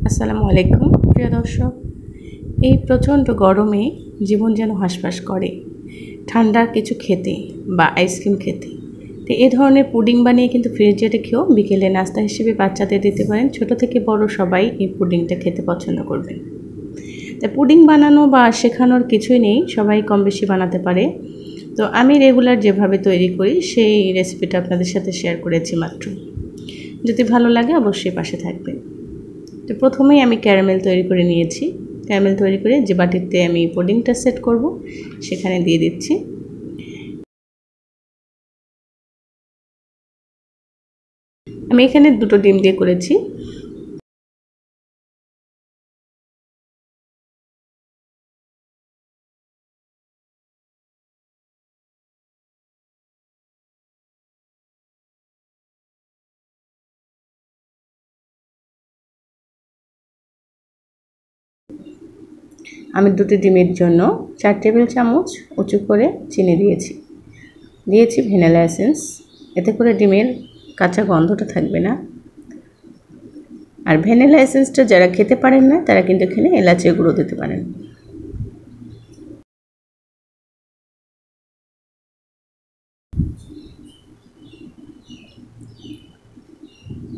আসসালামু আলাইকুম প্রিয় দর্শক। এই প্রচণ্ড গরমে জীবন যেন হাঁসফাঁস করে ঠান্ডা কিছু খেতে বা আইসক্রিম খেতে। তো এই ধরনের পুডিং বানিয়ে কিন্তু ফ্রিজে রেখেও বিকেলে নাস্তা হিসেবে বাচ্চাদের দিতে পারেন। ছোট থেকে বড় সবাই এই পুডিংটা খেতে পছন্দ করবেন। তাই পুডিং বানানো বা শেখানোর কিছুই নেই, সবাই কম বেশি বানাতে পারে। তো আমি রেগুলার যেভাবে তৈরি করি সেই রেসিপিটা আপনাদের সাথে শেয়ার করেছি মাত্র। যদি ভালো লাগে অবশ্যই পাশে থাকবেন। তো প্রথমেই আমি ক্যারামেল তৈরি করে নিয়েছি। ক্যারামেল তৈরি করে যে বাটিতে আমি পুডিংটা সেট করব সেখানে দিয়ে দিচ্ছি। আমি এখানে 2টো ডিম দিয়ে করেছি। আমি 2টি ডিমের জন্য 4 টেবিল চামচ উঁচু করে চিনি দিয়েছি ভ্যানিলা এসেন্স। এতে করে ডিমের কাঁচা গন্ধটা থাকবে না। আর ভ্যানিলা এসেন্সটা যারা খেতে পারেন না তারা কিন্তু এখানে এলাচের গুঁড়ো দিতে পারেন।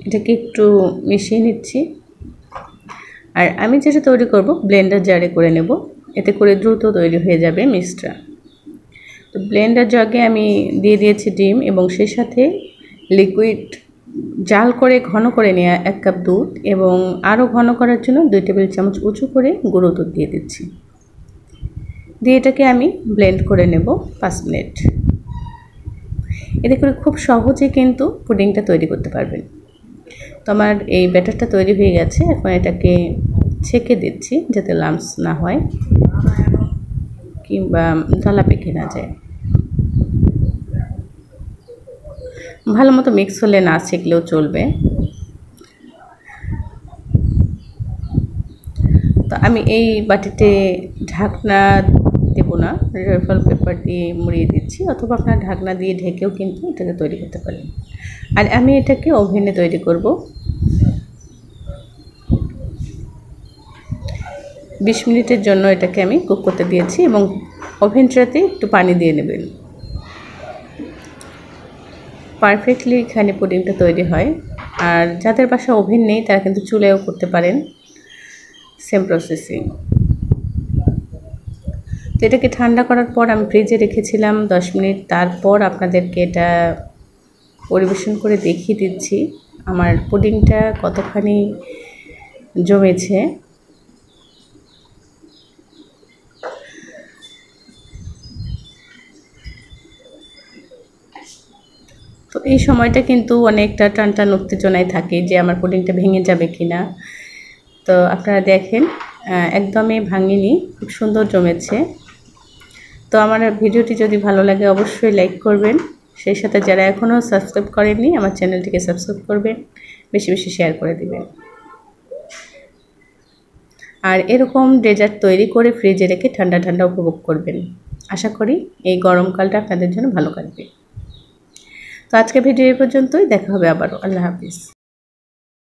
এটাকে একটু মিশিয়ে নিচ্ছি। আর আমি যেটা তৈরি করব ব্লেন্ডার জারে করে নেব, এতে করে দ্রুত তৈরি হয়ে যাবে মিক্সটা। তো ব্লেন্ডার জাগে আমি দিয়ে দিয়েছি ডিম এবং সেই সাথে লিকুইড জাল করে ঘন করে নেওয়া 1 কাপ দুধ এবং আরও ঘন করার জন্য 2 টেবিল চামচ উঁচু করে গুঁড়ো দুধ দিয়ে দিচ্ছি। দিয়ে এটাকে আমি ব্লেন্ড করে নেব 5 মিনিট। এতে করে খুব সহজে কিন্তু পুডিংটা তৈরি করতে পারবেন। তো আমার এই ব্যাটারটা তৈরি হয়ে গেছে। এখন এটাকে ছেঁকে দিচ্ছি যাতে লাম্পস না হয় কিংবা দলা পেকে না যায়। ভালো মতো মিক্স হলে না ছেঁকলেও চলবে। তো আমি এই বাটিতে ঢাকনা দেব না, রেফল পেপার দিয়ে মুড়িয়ে দিচ্ছি, অথবা আপনার ঢাকনা দিয়ে ঢেকেও কিন্তু এটাকে তৈরি করতে পারেন। আর আমি এটাকে ওভেনে তৈরি করব। 20 মিনিটের জন্য এটাকে আমি কুক করতে দিয়েছি এবং ওভেনটাতে একটু পানি দিয়ে নেবেন। পারফেক্টলি এখানে পুডিংটা তৈরি হয়। আর যাদের বাসায় ওভেন নেই তারা কিন্তু চুলায়ও করতে পারেন, সেম প্রসেসিং। তো এটাকে ঠান্ডা করার পর আমি ফ্রিজে রেখেছিলাম 10 মিনিট। তারপর আপনাদেরকে এটা পরিবেশন করে দেখিয়ে দিচ্ছি আমার পুডিংটা কতখানি জমেছে। তো এই সময়টা কিন্তু অনেকটা টানটান উত্তেজনায় থাকে যে আমার পুডিংটা ভেঙে যাবে কিনা। তো আপনারা দেখেন একদমই ভাঙেনি, খুব সুন্দর জমেছে। তো আমার ভিডিওটি যদি ভালো লাগে অবশ্যই লাইক করবেন, সেই সাথে যারা এখনও সাবস্ক্রাইব করেননি আমার চ্যানেলটিকে সাবস্ক্রাইব করবেন, বেশি বেশি শেয়ার করে দিবেন। আর এরকম ডেজার্ট তৈরি করে ফ্রিজে রেখে ঠান্ডা ঠান্ডা উপভোগ করবেন। আশা করি এই গরমকালটা আপনাদের জন্য ভালো কাটবে। তো আজকে ভিডিও এই পর্যন্তই, দেখা হবে আবারও। আল্লাহ হাফিজ।